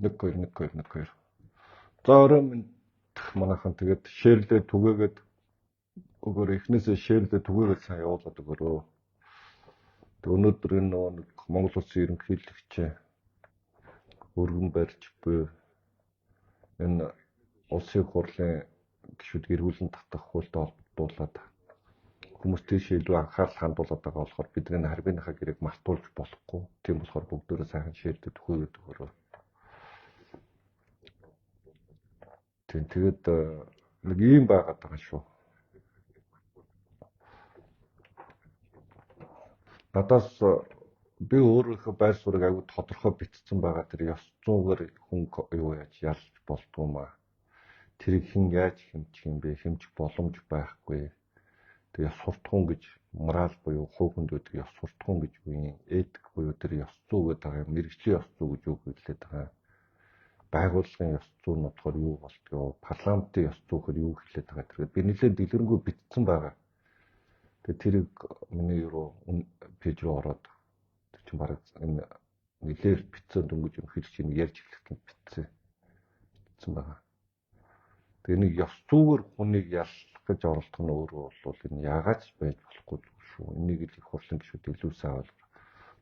нэг хоёр. За орой минь манайхан тэгээд шеэрлээ түгээгээд өгөр эхнээсээ шеэрлээ түгээгээд сайн явуулаад өгөрөө. Тэг өнөөдөр энэ нэг Монгол Улсын ерөнхийлөгч өргөн барьж буй энэ улсын хурлын гишүүд эргүүлэн татах хуультай холбогдуулаад хүмүүс тийш илүү анхаарал хандуулаад байгаа болохоор бидний харбиныхаа гэрээг мартуулж болохгүй. Тийм болохоор бүгдөө сайхан шеэрлээ түгээгээд өгөрөө. Тэгээд нэг юм байгаад байгаа шүү. Надаас би өөрийнхөө байр суурийг аягүй тодорхой бичсэн байгаа тэр ёс зүйгээр хүн юу яаж ялж болдгоо маа. Тэрийг хэн яаж хэмжих юм бэ? Хэмжих боломж байхгүй. Тэр ёс суртахуун гэж мораль буюу хууханд үүдэг ёс суртахуун гэж үгүй. Этик буюу тэр ёс зүй гэдэг байгаа юм. Мэргэжлийн ёс зүй гэж үг хэлээд байгаа. Байгууллагын ёс зүй нь болохоор юу болдгоо? Парламентын ёс зүйхээр юу хэлээд байгаа. Тэгээд би нэлээд дэлгэрэнгүй бичсэн байгаа. Тэгээд тэрийг миний руу пэйж руу ороод тэр чинь бараг энэ нэлээд бичсэн дөнгөж юм хэлж чинь ярьж эхлэхэд бичсэн байгаа. Тэгээ нэг ёс зүйгээр хүнийг ялах гэж оролдох нь өөрөө бол энэ яагаад ч байж болохгүй шүү. Энийг л их хурлын гишүүд илүү сайн ойлгох.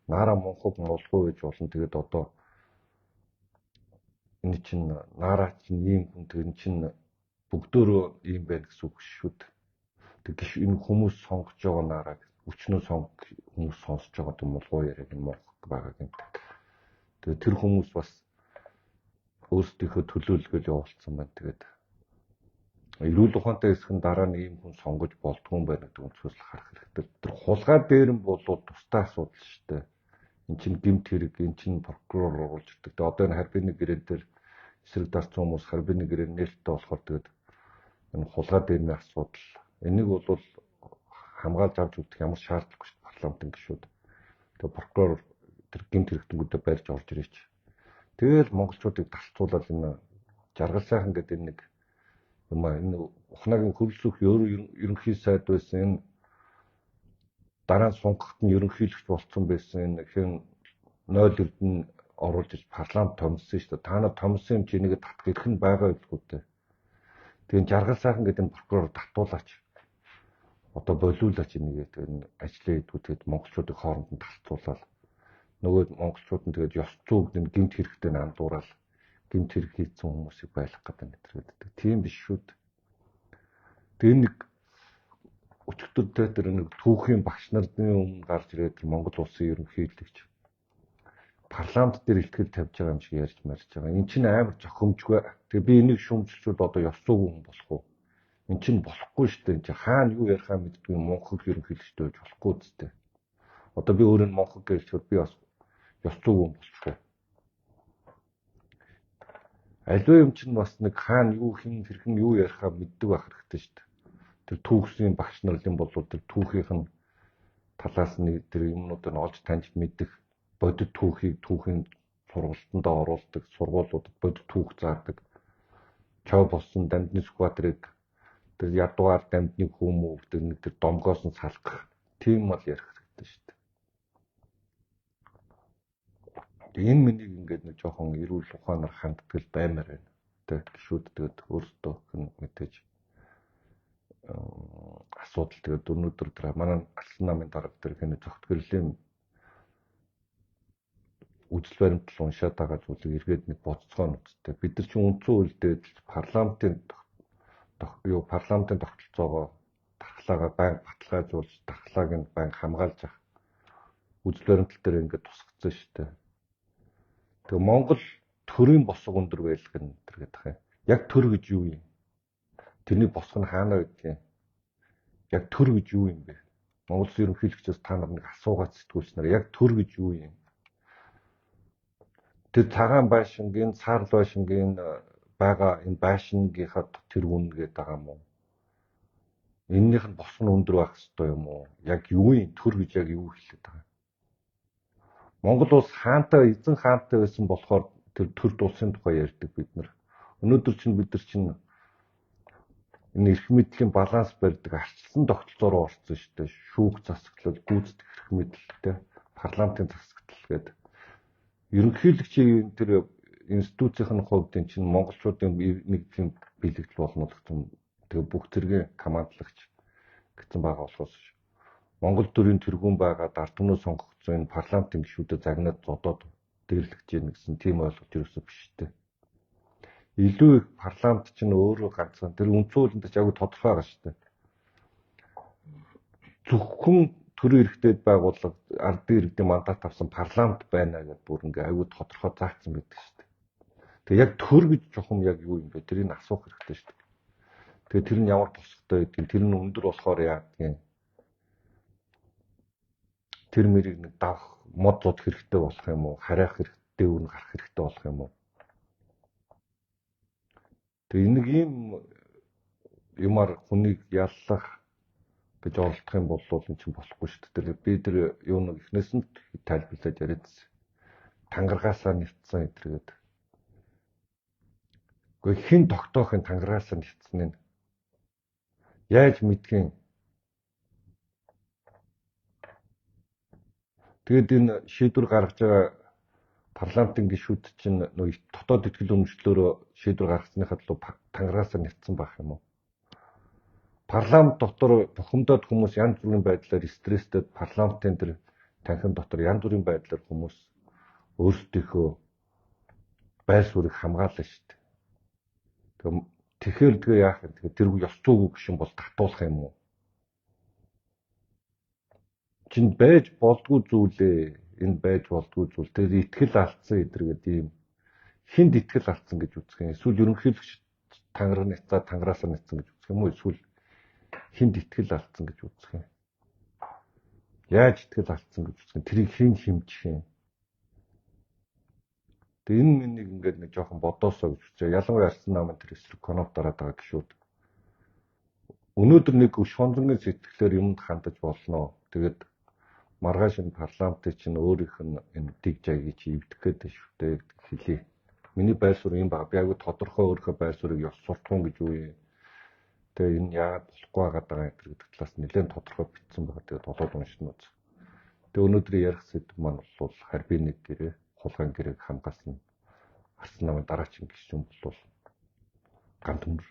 Наара монхог молгоо гэж болно. Тэгээд одоо энэ чинь наараа чинь ийм хүн тэр чинь бүгдөө ийм байх гэсэн үг шүү дээ. Тэг гиш энэ хүмүүс сонгож байгаа наараа өчнөө хүмүүс сонсож байгаа юм молгоо яриаг энэ монхог байгаа юм. Тэгээд тэр хүмүүс бас өөрсдийнхөө төлөөлөл явуулсан байна. Тэгээд эрүүл ухаантай хэсэг нь дараа нь ийм хүн сонгож болдгүй юм байна гэдэг өнцгөөс л харах хэрэгтэй. Тэр хулгай дээр нь бол тустай асуудал шүү дээ. Эн чинь гэмт хэрэг, эн чинь прокурор оруулж ирдэг. Тэгээд одоо энэ харбины гэрээ дээр эсрэг дарсан хүмүүс харбины гэрээ нээлттэй болохоор тэгээд энэ хулгай дээрний асуудал. Энийг бол хамгаалж авч үзэх ямар шаардлагагүй шүү дээ парламентын гишүүд. Тэгээд прокурор тэр гэмт хэрэгтэнгүүдэд барьж орж ирээч. Тэгэл монголчуудыг талцуулаад энэ жаргал сайхан гэдэг энэ нэг энэ ухнаагийн хөрөлсөх ерөнхий сайд байсан энэ дараа нь сунгахт нь ерөнхийлөгч болсон байсан энэ хэн 0 эрдэнэ оруулж иж парламент томсон шүү дээ. Та нар томсон юм чи энийг татах ирэх нь байгаа байлгүй дээ. Тэгээд жаргал сайхан гэдэг энэ прокурор татуулаач. Одоо болиулаач энийг тэгээд ажлаа хийдгүү тэгээд монголчуудыг хооронд нь талцуулаад нөгөө монголчууд нь тэгээд ёс зүйг энэ гэмт хэрэгтэй андуураад гэмт хэрэг хийсэн хүмүүсийг байлгах гэдэг нь гэдэг. Тийм биш шүү дээ. Тэгээ нэг өчигдөртэй тэр нэг түүхийн багш нарын өмнө гарч ирээд тэр Монгол улсын ерөнхийлөгч парламент дээр ихтгэл тавьж байгаа юм шиг ярьж марж байгаа. Эн чинь амар зохимжгүй. Тэгээ би энийг шүүмжилчүүд одоо ёс зүйн хүн болох уу? Эн чинь болохгүй шүү дээ. Энд чинь хаана юу ярихаа мэдгүй монхог ерөнхийлөгчтэй байж болохгүй зү. Одоо би өөрөө монхог гэж хэлэхэд би бас ёс зүйн хүн болчихгүй. Аливаа юм чинь бас нэг хаана юу хэн хэрхэн юу ярихаа мэддэг байх хэрэгтэй шүү дээ. Тэр түүхсийн багш нарын бол тэр түүхийнх нь талаас нь тэр юмнуудыг олж таньж мэддэг бодит түүхийг түүхийн сургалтанд оруулдаг, сургуулиудад бодит түүх заадаг. Чав болсон Дамжин Сүхбаатарыг тэр ядуугаар дамжны хүмүүв тэр домгоос нь салгах тийм бол ярих хэрэгтэй шүү дээ. Энэ миний ингээд нэг жоохон эрүүл ухаанаар ханддаг баймаар байна. Тэгээд гişүүд тэгээд өөрсдөө хэн мэдээж асуудал тэгээд өнөөдөр тэр манай алсан намын дарга тэр хэн зохт гэрлийн үжил баримтал уншаад байгаа зүйлийг эргээд нэг боццоо нүцтэй. Бид нар чинь үндсэн үйлдэл парламентын тогтолцоогоо дархлаагаа байн баталгаажуулж дархлааг нь байн хамгаалж авах үжил баримтал дээр ингээд тусгацсан шүү дээ. Тэгээ Монгол төрийн босго өндөр байлг нь тэр гэдэг юм. Яг төр гэж юу юм? Тэрний босго нь хаана байдгийг? Яг төр гэж юу юм бэ? Монгол ерөнхийлөгчөөс та нар нэг асуугаад сэтгүүлснээр яг төр гэж юу юм? Тэр цагаан байшингийн, саарл байшингийн байгаа энэ байшингийнхаа тэр үн гэдэг байгаа юм уу? Эннийх нь босго нь өндөр байх ёстой юм уу? Яг юу юм? Төр гэж яг юу хэлээд байгаа юм? Монгол улс хаантай эзэн хаантай байсан болохоор тэр төр улсын тухай ярьдаг бид нар. Өнөөдөр чинь бид нар чинь энэ эрх мэдлийн баланс барьдаг арчилсан тогтолцоороо орсон шүү дээ. Шүүх засаглал, гүйцэтгэх эрх мэдэлтэй парламентын засаглал гэдэг. Ерөнхийлөгчийн тэр институцийн хувьд энэ чинь монголчуудын нэг тийм бэлэгдэл болно гэсэн. Тэгээ бүх зэргийн командлагч гэсэн байгаа болохоос Монгол төрийн тэргүүн байгаад ард түмнөө сонгогдсон энэ парламентын гишүүдэд загнаад зодоод дээрлэж гин гэсэн тийм ойлголт ерөөсөө биш дээ. Илүү их парламент чинь өөрөө ганцхан тэр үндсүүлэнд ч аягүй тодорхой байгаа шүү дээ. Зөвхөн төрийн эрхтэйд байгууллага ардын иргэдийн мандат авсан парламент байна гэдэг бүр ингээ аягүй тодорхой заагдсан байдаг шүү дээ. Тэгээ яг төр гэж чухам яг юу юм бэ? Тэрийг асуух хэрэгтэй шүү дээ. Тэгээ тэр нь ямар тусахтай байдгийг тэр нь өндөр болохоор яадгийг тэр мэрийг нэг давах мод зод хэрэгтэй болох юм уу? Харайх хэрэгтэй үн гарах хэрэгтэй болох юм уу? Тэгээ нэг ийм юмар хүнийг яллах гэж оролдох юм бол энэ чинь болохгүй шүү дээ. Би тэр юу нэг эхнээс нь тайлбарлаад яриадсэн. Тангаргаасаа нэвтсэн эдрэгээд. Гэхдээ хэн тогтоохын тангаргаасаа нэвтсэн нь яаж мэдхийн? Тэгэд энэ шийдвэр гаргаж байгаа парламентын гишүүд чинь нөө дотоод ихтгэл үнэмшлөөрөө шийдвэр гаргасныхаа төлөө тангаргаасаа нэвтсэн байх юм уу? Парламент дотор бухимдаад хүмүүс янз бүрийн байдлаар стресстэй парламентын тэр танхим дотор янз бүрийн байдлаар хүмүүс өөрсдийнхөө байр суурийг хамгаална шүү дээ. Тэгэхээр тэгээ яах вэ? Тэгэхээр тэргүй ёс зүйгүй гişүн бол татуулах юм уу? Чин байж болдгүй зүйлээ. Энэ байж болдгүй зүйл. Тэр итгэл алдсан эдэргээд ийм хинд итгэл алдсан гэж үзэх юм. Эсвэл ерөнхийлөгч тангараасаа нэцсэн гэж үзэх юм уу? Эсвэл хинд итгэл алдсан гэж үзэх юм. Яаж итгэл алдсан гэж үзэх юм. Тэрийг хэн хэмжих юм. Тэгээ энэ миний ингээд нэг жоохон бодоосоо гэж үзээ. Ялангуяа Арслан намын тэр эсрэг конов дараад байгаа гişүүд. Өнөөдөр нэг өш хонзонгийн сэтгэлээр юмд хандаж болно. Тэгээд маргааш энэ парламентын чинь өөрийнх нь энэ дэг жайгийг чи эвдэх гэдэг шүү дээ хэлээ. Миний байр суурь юм баг. Би аягүй тодорхой өөрийнхөө байр суурийг ёс суртахуун гэж үе. Тэгээ энэ яагаад болохгүй байгаа гэдэг талаас нэлээд тодорхой бичсэн байгаа. Тэгээд болоод уншина үз. Тэгээ өнөөдөр ярих сэдв маань бол харьбий нэг гэрээ, хулгайн гэрээг хамгаалсан Арслан намын дараачин гишүүн бол гантөмөр.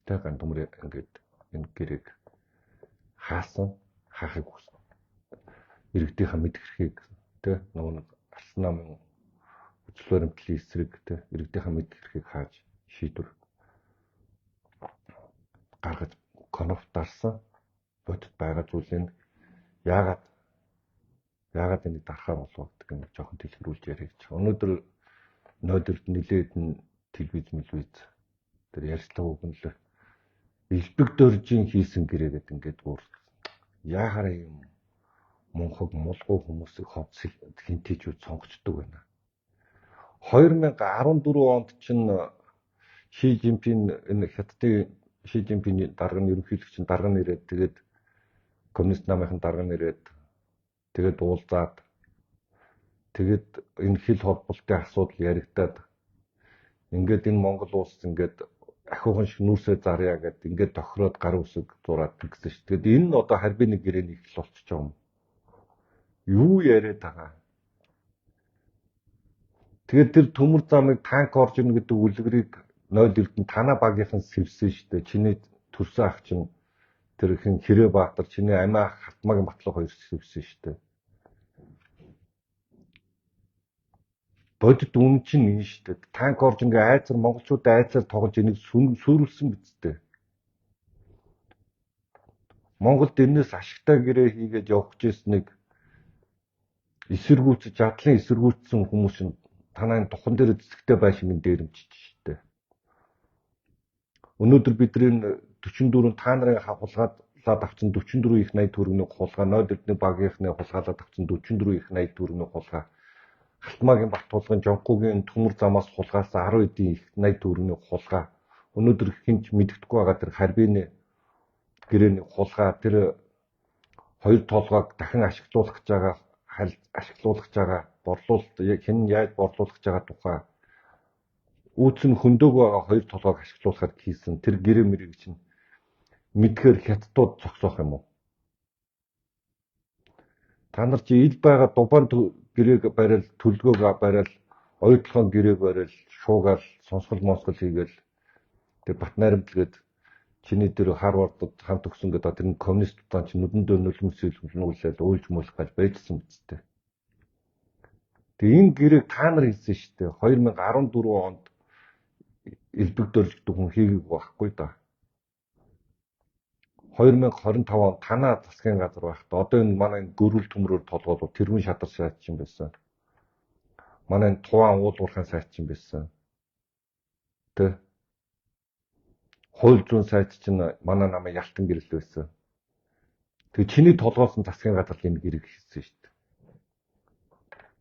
Тэгээ гантөмөр ингээд энэ гэрээг хаасан хаахыг хүссэн. Иргэдийнхээ мэдэх хэрхийг тэ нөгөө Арслан намын хүчил баримтлалын эсрэг тэ иргэдийнхээ мэдэх хэрхийг хааж шийдвэр гаргаж конов дарсан бодит байгаа зүйлийг яагаад энийг дарахаар болов гэдэг нэг жоохон дэлгэрүүлж яриа гэж. Өнөөдөр нойдорд нилээд нь телевиз тэр ярьцлага өгнөлөө элбэг дөржин хийсэн гэрээгээд ингээд бүр яахаараа юм мунхаг мулгуу хүмүүсийг ховц хинтээжүүд сонгочдөг байна. 2014 онд чинь Ши Жинпин энэ хятадын Ши Жинпиний дарга нь ерөнхийлөгч нь дарга нэрээд тэгээд коммунист намынхан дарга нэрээд тэгээд уулзаад тэгээд энэ хил холболтын асуудал яригадаад ингээд энэ Монгол улс ингээд ахиухан шиг нүүрсээ зарьяа гэдэг ингээд тохироод гар үсэг зураад тэгсэн шүү. Тэгээд энэ нь одоо харьбий нэг гэрээний ихл болчихж байгаа юм. Юу яриад байгаа. Тэгээд тэр төмөр замыг танк орж ирнэ гэдэг үлгэрийг 0 эрдэнэ танаа багийнхан сэвсэн шүү дээ. Чиний төрсөн ах чинь тэр хин Хэрэ Баатар чиний амиа Хатмаагийн Батлаг хоёр сэвсэн шүү дээ. Бодит үн чинь энэ шүү дээ. Танк орж ингээ айцар монголчуудын айцаар тоглож энийг сүрүүлсэн биз дээ. Монголд энэс ашигтай гэрээ хийгээд явах гэжсэнийг эсэргүүцэж задлан эсэргүүцсэн хүмүүс нь танай тухан дээр цэцэгтэй байшингийн дээрэмчиж штэ. Өнөөдөр бидний 44 та нарын хулгайлаад авсан 44 их 80 төгрөгийн хулгай, 0 эрдэнэ багийнхны хулгайлаад авсан 44 их 80 төгрөгийн хулгай, Халтмаагийн Баттулгын Жонхуугийн төмөр замаас хулгайлсан 10 эдийн их 80 төгрөгийн хулгай. Өнөөдөр хинч мэддэхгүй байгаа тэр харьбины гэрээний хулгай, тэр хоёр толгойг дахин ашиглуулах гэж байгаа борлуулалт хэн яаж борлуулах гэж байгаа тухай үүс нь хөндөг байгаа хоёр толгойг ашиглуулахаар хийсэн тэр гэрээ мэрийг чинь мэдхээр хятадууд зогсоох юм уу? Та нар чи ил байгаа дубан гэрээг бариад төлгөөг бариад Оюутлын гэрээ барил, шуугаал, сонсгол монсгол хийгээл тэг бат найрамдлагад чиний дээр Харвардд хамт өгсөн гэдэг тэр коммунистуудаа чи нүдэндөө нулимсэлнүүлээд уйлж муулах гэж байжсан үсттэй. Тэг энэ гэрээг та нар хийсэн шүү дээ. 2014 онд элбэгдүүлэгдэх хүн хийгээгүй байхгүй да. 2025 онд танаа засгийн газар байхдаа одоо энэ манай гөрүүл төмрөөр толгоолоо тэрүүн шадар сайт чинь байсан. Манай туван уулуурхайн сайт чинь байсан. Тэ хууль зүйн сайт чинь манай намайг ялтан гэрэл байсан. Тэг чиний толгоос нь засгийн газар энэ гэрэг хийсэн шүү дээ.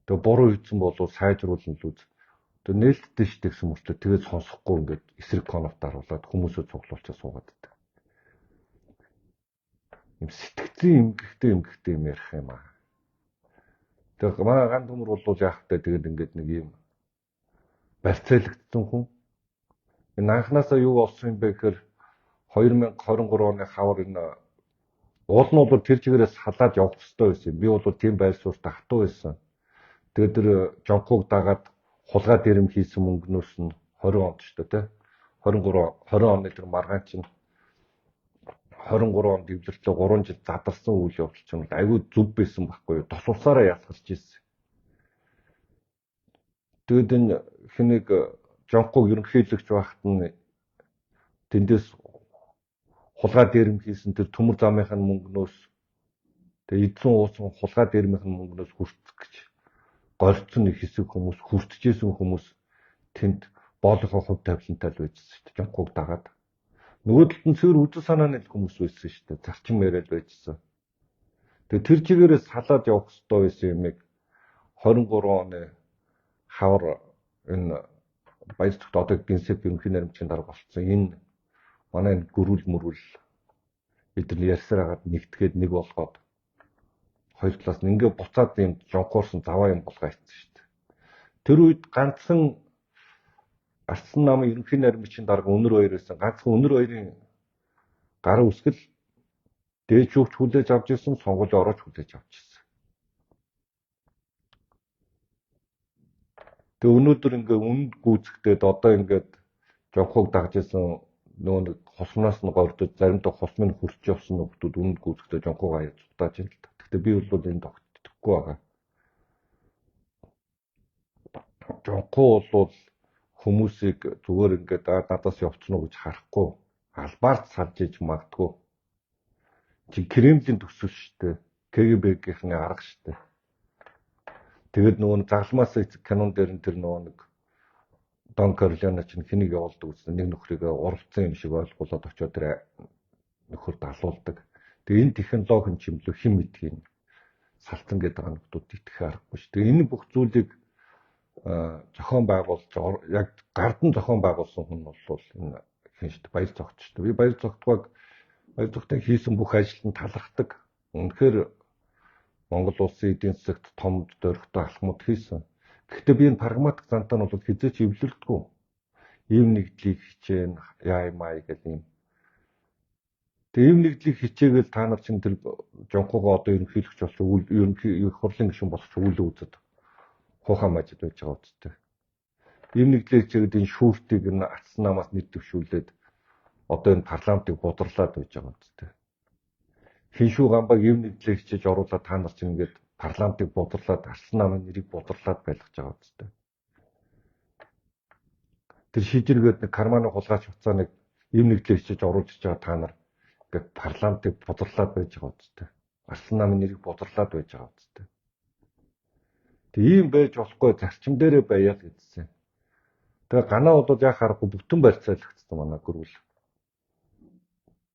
Тэг буруу хийсэн болов сайжруулна л үз. Тэг нээлттэй шүү дээ гэсэн мөртөө тэгээд сонсохгүй ингээд эсрэг конопт аруулаад хүмүүсөө цуглуулчаа суугаад байдаг. Им сэтгцэн эмгэгтэй юм ярих юм аа. Тэг манай ган төмөр бол яах вэ тэгээд ингээд нэг юм барьцаалагдсан хүн. Энэ анханасаа юу болсон юм бэ гэхээр 2023 оны хавар энэ уул нь бол тэр чигээрээс халаад явах хэрэгтэй байсан. Би бол тийм байр суурьтай хатуу байсан. Тэгээд тэр жонког дагаад хулгай дэрэм хийсэн мөнгнөөс нь 20 онд ч тэ 20 оны тэр маргаан чинь 23 онд эвлэртлээ 3 жил задарсан үйл явдал чинь айгүй зүв байсан байхгүй юу? Тос усаараа ялгарч ирсэн. Тэгэд энэ хэнийг жонког ерөнхийлөгч байхад нь тэндээс хулгай дэрэм хийсэн тэр төмөр замынхын мөнгнөөс тэгээ эзэн уусан хулгай дэрмийнхэн мөнгнөөс хүртэх гэж горцсон нэг хэсэг хүмүүс хүртчихсэн хүмүүс тэнд боолохоо хөв тавилантай л байжсэн шүү дээ. Жонког дагаад. Нөгөө талд нь цэвэр үдэ санааны хүмүүс байсан шүү дээ. Зарчим яриад байжсэн. Тэгээ тэр чигээрээс салаад явах хэрэгтэй байсан юмыг 23 оны хавар энэ баярцогт одоо гинсеп ерөнхий наримчгийн дарга болцсон. Энэ манай гөрүүл мөрүүл бидний ярьсаар хагаад нэгтгэхэд нэг болгоод хоёр талаас нь ингээ буцаад юм жонкоорсон заваа юм болгоо хийсэн шүү дээ. Тэр үед ганцхан Арслан намын ерөнхий наримчгийн дарга өнөр хоёр байсан. Ганцхан өнөр хоёрын гарын үсгэл дээж юуч хүлээж авч ирсэн, сонгуулийн орооч хүлээж авч ирсэн. Тэгээ өнөөдөр ингээ үнд гүйцэгдээд одоо ингээд жонког дагж ирсэн нөгөө нэг хосноос нь гордод заримдаа хосмын хурц явсан нөхдүүд үнд гүйцэгдээд жонког аяа цутааж ин л та. Гэхдээ би бол энэ тогтдохгүй байгаа. Жонког бол хүмүүсийг зүгээр ингээд надаас явцсан уу гэж харахгүй албаарч салж иж магадгүй. Чи Кремлийн төсөл шүү дээ. КГБ-гийнхний арга шүү дээ. Тэгээд нөгөө загламаас кинон дээр нь тэр нөгөө нэг Дон Карлиана чинь хэнийг явуулдаг гэсэн нэг нөхрийг уралцсан юм шиг ойлгуулад очиод тэр нөхөрт алуулдаг. Тэгээ энэ технологи нь чимлүү хэн мэдгийг салцсан гэдэг анхдууд итгэх аргагүй шүү. Тэгээ энэ бүх зүйлийг зохион байгуулж яг гардан зохион байгуулсан хүн бол энэ хин шүү дээ баяр цогт шүү дээ. Би баяр цогтын хийсэн бүх ажилд нь талархдаг. Үнэхээр Монгол улсын эдийн засагт том дөрөгтэй алхмууд хийсэн. Гэхдээ би энэ прагматик зантаа нь бол хизээч эвлэрдэггүй. Ийм нэгдлийг хичээн яаймаа гэх юм. Тэгээ ийм нэгдлийг хичээгээл та нар чинь тэр жонкогоо одоо ерөнхийлөгч болсон ерөнхий хурлын гишүүн болох үйлээ үзэж хуухаа мажид байж байгаа үстэй. Ийм нэгдлийг хичээгээд энэ шүүртийг энэ Арслан намаас нийт төвшүүлээд одоо энэ парламентыг бударлаад байж байгаа үстэй. Хиншүү гамбаг ийм нэгдлийг хичээж оруулаад та нар чинь ингээд парламентыг бударлаад Арслан намын нэрийг бударлаад байлгаж байгаа үстэй. Тэр шийдвэргээд нэг карманы хулгайч хуцаа нэг ийм нэгдлийг хичээж оруулж байгаа та нар ингээд парламентыг бударлаад байж байгаа үстэй. Арслан намын нэрийг бударлаад байж байгаа үстэй. Тэг ийм байж болохгүй зарчим дээрээ байяа л гэдсэн. Тэгээ ганаа бол яг харахгүй бүтэн барьцаалагдсан манай гөрүүл.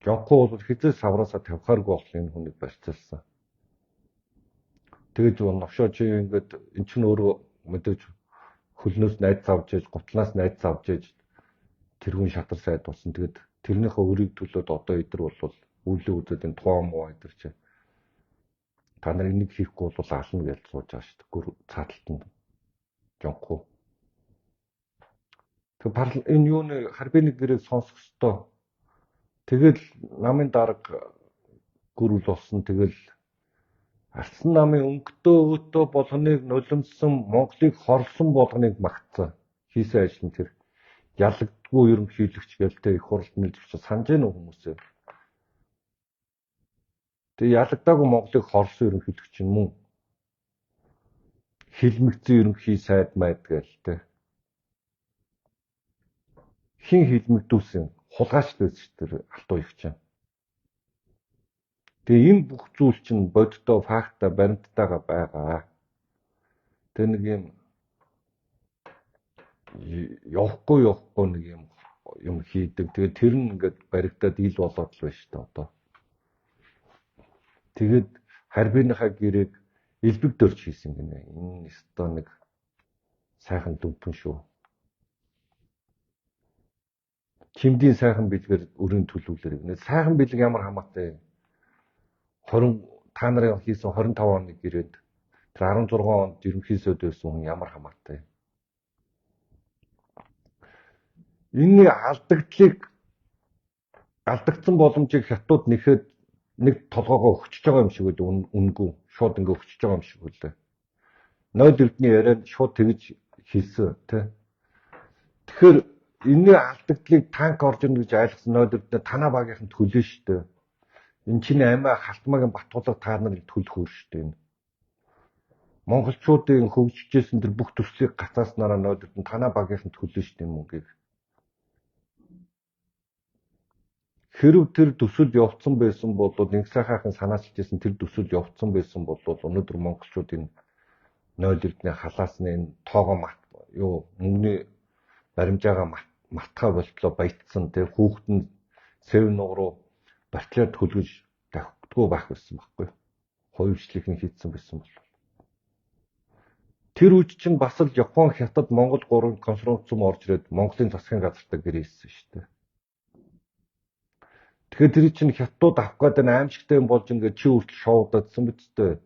Жонког бол хизээ савраасаа тавихааргүй болох энэ хүнийг барьцаалсан. Тэгээд новшоо чи ингээд эн чинь өөрөө мэдээж хөлнөөс найз авч ээж, гутлаас найз авч ээж тэрүүн шатар сайд болсон. Тэгээд тэрнийхээ өрийг төлөөд одоо эдэр бол үйлээ үзээд энэ тухайн муу эдэр чи та нар энийг хийхгүй бол ална гэж сууж байгаа шүү дээ. Цааталтанд жонког. Тэг энэ юуны харбины гэрээг сонсох ёстой. Тэгэл намын дарга гөрүүл болсон. Тэгэл Алсан намын өнгөтэй өвөтөө болгоныг нулимссан Монголыг хорлсон болгоныг магтсан. Хийсэн ажил нь тэр ялагдгүй ерөнхийлөгч гэлтэй их хурлд нэлж санаж байна уу хүмүүсээ? Тэгээ ялагдаагүй Монголыг хорлсон ерөнхийлөгч нь мөн хилмигцэн ерөнхий сайд майд гэлтэй. Хин хилмигдүүлсэн хулгайч байсан шүү дээ Алтуу их чинь. Тэгээ энэ бүх зүйл чинь бодиттой фактаа баримттайгаа байгаа. Тэгээ нэг явахгүй нэг юм хийдэг. Тэгээ тэр нь ингээд баригдаад ил болоод л байна шүү дээ одоо. Тэгээд харбиныхаа гэрээг элбэг дөрж хийсэн гинэ. Энэ өстой нэг сайхан дүмпэн шүү. Чимдийн сайхан бэлгээр өрийн төлөвлөр гинэ. Сайхан бэлэг ямар хамаатай. 20 та нарын хийсэн 25 оны гэрээд тэр 16 онд ерөнхийсөд байсан хүн ямар хамаатай. Энэ алдагдсан боломжийг хятад нэхэд нэг толгоогоо өгчөж байгаа юм шиг үү үнгүй шууд ингээ өгчөж байгаа юм шиг үлээ. 0 эрдний яриад шууд тэгж хийсэн тий. Тэгэхээр энэ алдагдлыг танк орж ирнэ гэж ойлгосон 0 эрдний танаа багийнхан төлөө штэ. Энэ чинь амиа халтмаагийн Батулга та нарыг төлөх өөр штэ энэ. Монголчуудын хөгжижсэн тэр бүх төслийг гацааснараа 0 эрдний танаа багийнхан төлөө штэ энэ мөнгийг. Хэрв тэр төсөл явцсан байсан бол нэг сайхаахан санаачилжсэн тэр төсөл явцсан байсан бол өнөөдөр монголчуудын 0 эрдний халаасны энэ тоогоо мөнгөний баримжаагаа мартахаа болтлоо баятсан тэр хүүхэд нь сэв нуг руу батлаад төлгөж тавихдаггүй байх байсан байхгүй. Хувьчлалыг нь хийцэн байсан бол. Тэр үуч чинь бас л Япон, Хятад, Монгол гурван консорциум орж ирээд Монголын засгийн газартаа гэрээсэн шүү дээ. Тэгэхээр тэр чинь хятадууд авах гэдэг нь аимшигтай юм болж ингээд чи үртэл шоудадсан биз дээ.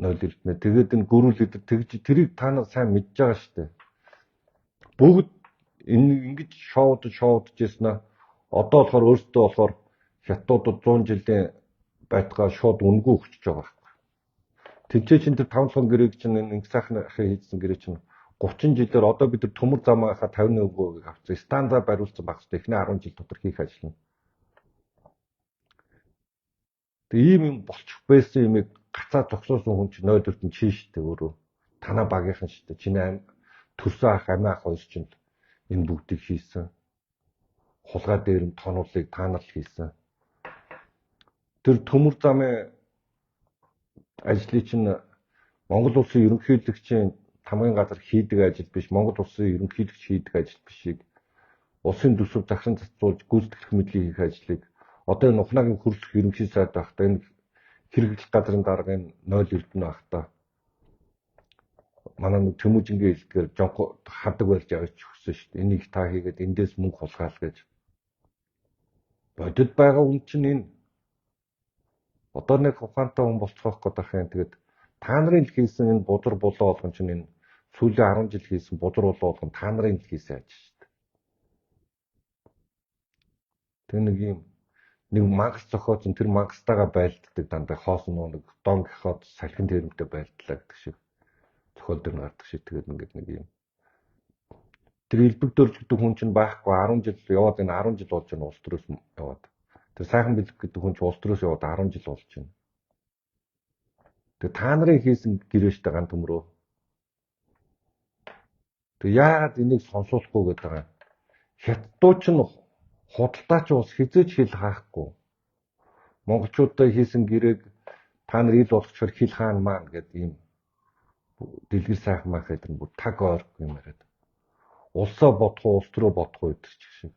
0 эрдэнэ. Тэгээд энэ гөрүүлээд тэгж тэрийг та нар сайн мэдж байгаа шүү дээ. Бүгд ингэж шоудж яснаа одоо болохоор өөртөө болохоор хятадууд 100 жилийн байтгаа шууд үнгүй өгчөж байгаа. Тэнцээ чинь тэр 5 гэрээг чинь ингэ сайхан хийсэн гэрээ чинь 30 жилээр одоо бид төмөр замаахаа 51%-ийг авцсан. Стандарт бариулсан багс эхний 10 жил дотор хийх ажил нь. Тэгээ ийм юм болчих байсан юмыг гацаа зогсоосон хүн чинь 0 эрдэнэ чинь штэ өөрөө. Танаа багийнхан штэ. Чиний төрсөн ах амиа ах хоёр чинь энэ бүгдийг хийсэн. Хулгай дээр нь тонуулыг та нар л хийсэн. Тэр төмөр замын ажлыг чинь Монгол улсын ерөнхийлөгчийн хамгийн газар хийдэг ажил биш, Монгол улсын ерөнхийлөгч хийдэг ажил бишийг улсын төсөв захиран цацуулж гүйцэтгэх мэдлийг хийх ажлыг одоо энэ ухнаагийн хөрөлөх ерөнхий сайд байхдаа энэ хэрэглэх газрын дарга энэ 0 эрдэнэ байхдаа манай нэг Тэмүүжингийн хэлдгээр жонко хадаг барьж авч өгсөн шүү дээ. Энийг та хийгээд эндээс мөнгө хулгаал гэж. Бодит байгаа хүн чинь энэ одоо нэг ухаантай хүн болцоох гэдэг юм. Тэгээд та нарын л хийсэн энэ бузар булаа болгон чинь энэ сүүлийн 10 жил хийсэн бузар булаа болгон та нарын л хийсэн ажил шүү дээ. Тэг нэг мангас зохиоцсон тэр мангастайгаа байлддаг дандаа хоосон нэг дон гиход салхин тэрэмтэй байлдлаа гэдэг шиг зохиол дээр гардаг шиг тэгээд ингээд нэг юм тэр элбэг дөрж гэдэг хүн чинь байхгүй 10 жил яваад энэ 10 жил болж байна улс төрөөс яваад тэр сайхан бэлэг гэдэг хүн чинь улс төрөөс яваад 10 жил болж байна. Тэгээд та нарын хийсэн гэрээштэй ган төмрөө тэг яагаад энийг сонсуулахгүй гэдэг байгаа. Хятадууд чинь худалдаач ус хизээч хил хаахгүй. Монголчуудтай хийсэн гэрээг та нар ил болгочоор хил хаана маань гэдэг ийм дэлгэр сайхан мах гэдэг нь бүр таг ойргүй юм яриад. Улсаа бодох уу, улс төрөө бодох уу гэдэг шиг.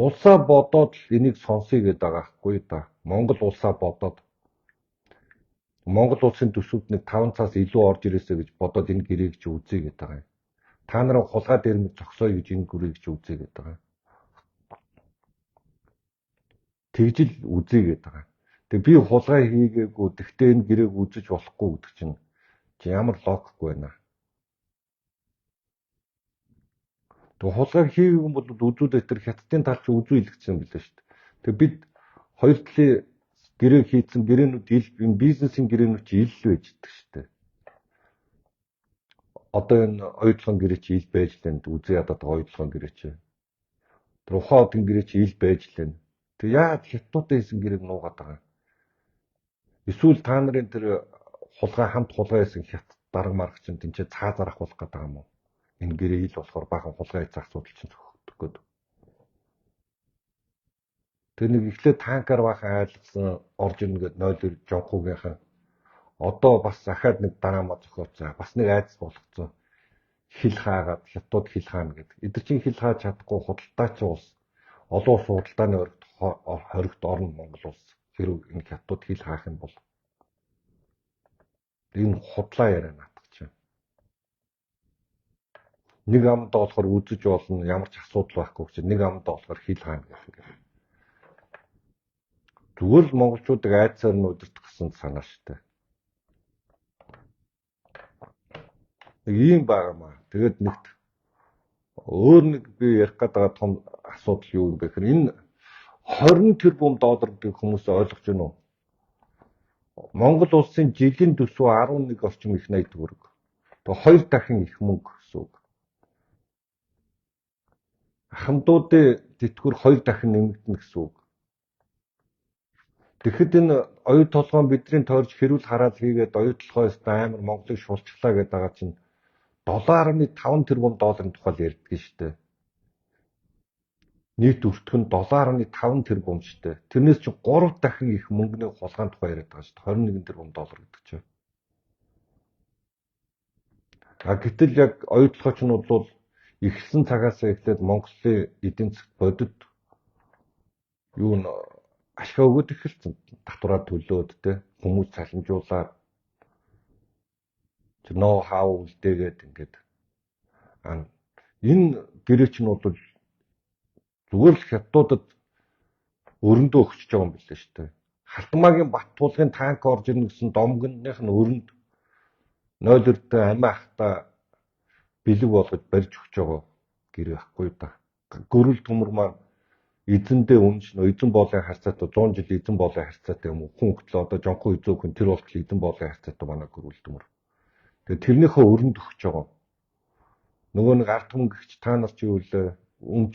Улсаа бодоод энийг сонсъё гэдэг байгаа хгүй да. Монгол улсаа бодоод Монгол улсын төсөвд нэг 5 цаас илүү орж ирээсэ гэж бодоод энэ гэрээг чи үзье гэдэг байгаа юм. Та нараа хулгай дээр нь зогсоё гэж энэ гүрийг чи үзье гэдэг байгаа юм. Тэгжил үзье гэдэг байгаа. Тэг би хулгай хийгээгүй тэгтээ энэ гэрээг үзэж болохгүй гэдэг чинь ямар логикгүй байна. Тэг хулгай хийгээгүй бол үзүүлээ тэр хятадын тал чи үзүүлэгдсэн билээ шүү дээ. Тэг бид хоёр талын гэрээ хийцэн гэрээнүүд энэ бизнесийн гэрээнүүд чи ил байж идэг штэ. Одоо энэ оюутлын гэрээ чи ил байж лэн үзээ ядаад оюутлын гэрээ чи. Тэр ухаан одын гэрээ чи ил байж лэн. Тэг яагаад хятадтай хийсэн гэрээг нуугаад байгаа. Эсвэл та нарын тэр хамт хулгай хийсэн хятад дарга марга чинь тэнцээ цаа зарах болох гэдэг юм уу? Энэ гэрээ ил болохоор бахан хулгай хийх асуудал чинь зохицох гээд. Тэр нэг эхлээд танкаар бахан айлгсан орж ирнэ гээд 0-9 жонхуугийнхан одоо бас захаад нэг драма зохиоцоо. Бас нэг айдас болгоцоо. Хил хаагаад хятад хил хаана гэдэг. Эдгээр чинь хил хааж чадахгүй худалдаач улс. Олон улс худалдааны хоригт орно Монгол улс. Хэрвээ энэ хятад хил хаах юм бол энэ худлаа яриа наадах чинь. Нэг амдаа болохоор үзэж болно, ямар ч асуудал байхгүй гэж. Нэг амдаа болохоор хил хаана гэх юм. Зүгээр л монголчуудыг айдсаар нь удирдах гэсэн санаа штэ. Нэг ийм байгаамаа. Тэгээд нэгт өөр нэг би ярих гэдэг том асуудал юу юм бэ гэхээр энэ 20 тэрбум доллар гэдэг хүмүүс ойлгож байна уу? Монгол улсын жилийн төсөв 11 орчим их 80 төгрөг. Тэгээ 2 дахин их мөнгө гэсэн үг. Ахмадуудын тэтгэвэр 2 дахин нэмэгдэнэ гэсэн үг. Тэгэхэд энэ оюу толгойн бидний тойрч хэрүүл хараал хийгээд оюу толгойс амар Монголыг шулчглаа гэдэг байгаа чинь 7.5 тэрбум долларын тухай ярьдаг шүү дээ. Нийт өртгөх нь 7.5 тэрбум шүү дээ. Тэрнээс чинь 3 дахин их мөнгөний хулгайн тухай яриад байгаа шүү дээ. 21 тэрбум доллар гэдэг чинь. Гэтэл яг оюу толгойчнууд бол эхэлсэн цагаас эхлээд Монголын эдийн засгт бодит юу н ашиг өгöd эхэлсэн. Татвараа төлөөд те хүмүүс цалинжуулаад ноу хау үлдээгээд ингээд энэ гэрээч нь бол зүгээр л хятадуудад өрөндөө өгч байгаа юм билээ шүү дээ. Халтмаагийн бат тулгын танк орж ирнэ гэсэн домгоных нь өрөнд 0-д амиа ахта бэлэг болгож барьж өгч байгаа гэрээ байхгүй да. Гөрөл төмөр маань эзэндээ үнэн эзэн боолын харьцаатай 100 жил эзэн боолын харьцаатай юм уу? Хүн хөтлөө одоо жонхоо эзөөхөн тэр болтол эзэн боолын харьцаатай манай гөрөл төмөр. Тэгээ тэрнийхээ өрөнд өгч байгаа. Нөгөө нэг ард түмгэгч та нар чи юу вэ? Өмч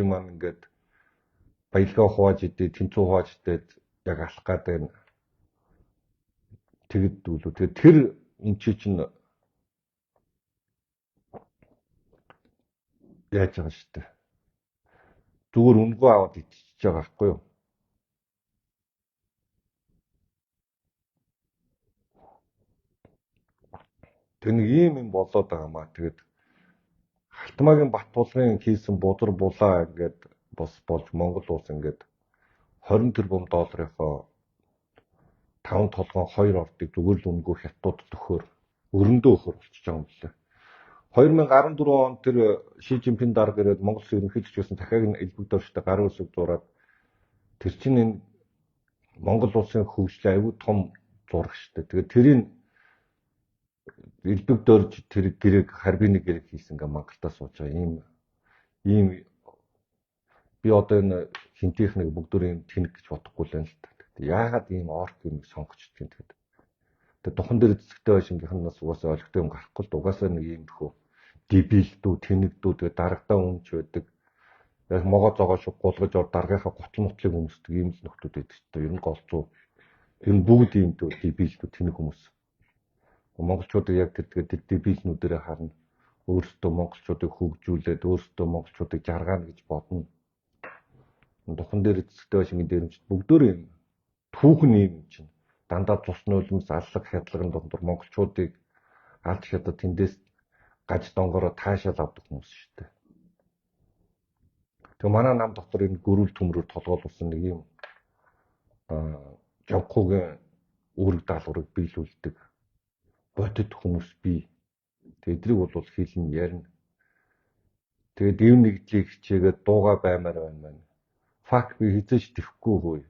маань ингээд баялгаа хувааж идээ, тэнцүү хувааж идээд яг алах гэдэг нь тэгэд дүүлүү. Тэгээ тэр өмчий чинь яаж байгаа шүү дээ. Зүгээр үнгөө аваад ичиж байгаа байхгүй юу? Тэг нэг юм болоод байгаамаа. Тэгээд Халтмаагийн бат тулгын хийсэн бузар булаа ингээд болж Монгол улс ингээд 20 тэрбум долларынхоо 5 толгойн 2 ордыг зүгээр л үнгөө хятадд өгөхөөр өрөндөө өгөхөөр болчихж байгаа юм билээ. 2014 онд тэр Ши Жинпин дарга ирээд Монгол улсын ерөнхийлөгч гэсэн дахиад нь элбэгдөрчтэй гарын үсэг зураад тэр чинь энэ Монгол улсын хөгжлийн аюул том зураг шүү дээ. Тэгээд тэрийг элбэгдөрж тэр гэрээг харбины гэрээг хийсэн гэ Монголдоо сууж байгаа ийм би одоо энэ хинтийнх нэг бүгдөө тэнэг гэж бодохгүй л байна л та. Яагаад ийм орк юм сонгочдгийг тэгээд. Тэгээд духан дээр зэцэгтэй байшингийнхнаас угаасаа ойлгохтой юм гарахгүй л угаасаа нэг ийм тхөө дебилдүү тэнэгдүү тэгээд дарагдаа өмч байдаг. Яг могоо зогоо шиг гулгаж ор даргийнхаа гутал мутлыг өмсдөг ийм л нөхдүүд байдаг ч гэдэг. Ер нь голцоо. Ер нь бүгд ийм дебилдүү тэнэг хүмүүс. Монголчуудыг яг тэр дебилнүүдээр харна. Өөрсдөө монголчуудыг хөгжүүлээд өөрсдөө монголчуудыг жаргаана гэж бодно. Духан дээр эцэгтэй байшингийн дээрэмчд бүгдөө юм түүхэн юм чинь дандаа цус нулимс аллаг хядлагын дундор монголчуудыг алж хятад тэндээс гаж донгороо таашаал авдаг хүмүүс шүү дээ. Тэгээ манай нам дотор энэ гөрүүл төмрөөр толгойлуулсан нэг юм жонхоогийн үүрэг даалгаврыг биелүүлдэг бодит хүмүүс бий. Тэгээ эдрийг бол хэлнэ ярина. Тэгээд дэв нэгдлийг хичээгээд дууга баймаар байна маань. Фак би хизээч тэхгүй хөөе.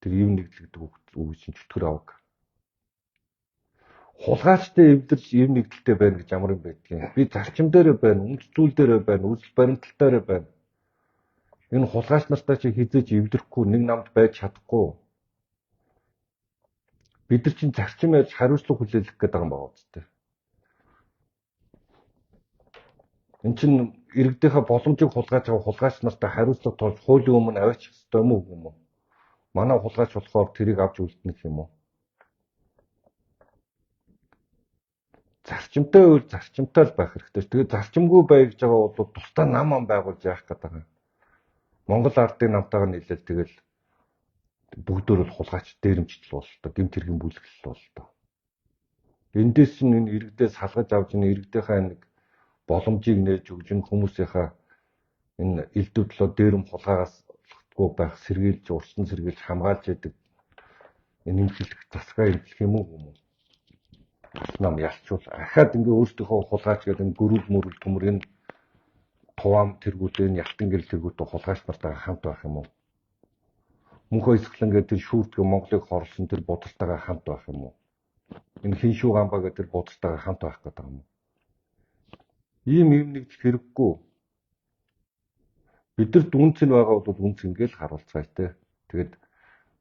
Тэр дэв нэгдлэгдэг үг чинь чөтгөр аваг. Хулгайчтай эвдэрч дэв нэгдэлтэй байна гэж ямар юм байдгийг. Би зарчим дээрээ байна, үндэс зүйл дээрээ байна, үзэл баримтал дээрээ байна. Энэ хулгайч нартай чи хизээж эвлэрэхгүй нэг намд байж чадахгүй. Бид нар чинь зарчим ярьж хариуцлага хүлээлгэх гэдэг юм байна үстэй. Эн чинь иргэдийнхээ боломжийг хулгайж байгаа хулгайч нартай хариуцлага тоож хуулийн өмнө аваачих ёстой юм уу? Манай хулгайч болохоор тэрийг авч үлдэнэх юм уу? Зарчимтай үйл зарчимтай л байх хэрэгтэй. Тэгээд зарчимгүй бай гэж байгаа бол тусдаа нам ам байгуулж яах гэдэг юм. Монгол ардын намтайгаа нийлээд тэгэл бүгдөө л хулгайч дээрэмжтэл боллоо. Гэмт хэргийн бүлэглэл боллоо. Эндээс чинь энэ иргэдээс салгаж авч энэ иргэдийнхээ нэг боломжийг нээж өгж энэ хүмүүсийнхээ энэ элдвдлөө дээрэм хулгайгаасгүй байх сэргийлж урьдчилан сэргийлж хамгаалж яадаг энэ имхлэх засгаа имхлэх юм уу? Нам ялчул ахаад ингээ өөртөөхөө хулгайч гэдэг энэ гөрүүл мөрөл төмөр энэ туваам тэргүүтэй энэ ялтан гэрэл тэргүүтэй хулгайч нартайгаа хамт байх юм уу? Мөнхөө исгэлэн гэдэг тэр шүүртгэ Монголыг хорлсон тэр бодолтойгоо хамт байх юм уу? Энэ хин шүү гамбаа гэдэг тэр бодолтойгоо хамт байх гэдэг юм уу? Ийм нэг хэрэггүй. Бид нар дүнц нь байгаа бол үнц ингээл харуулцгаая те. Тэгээд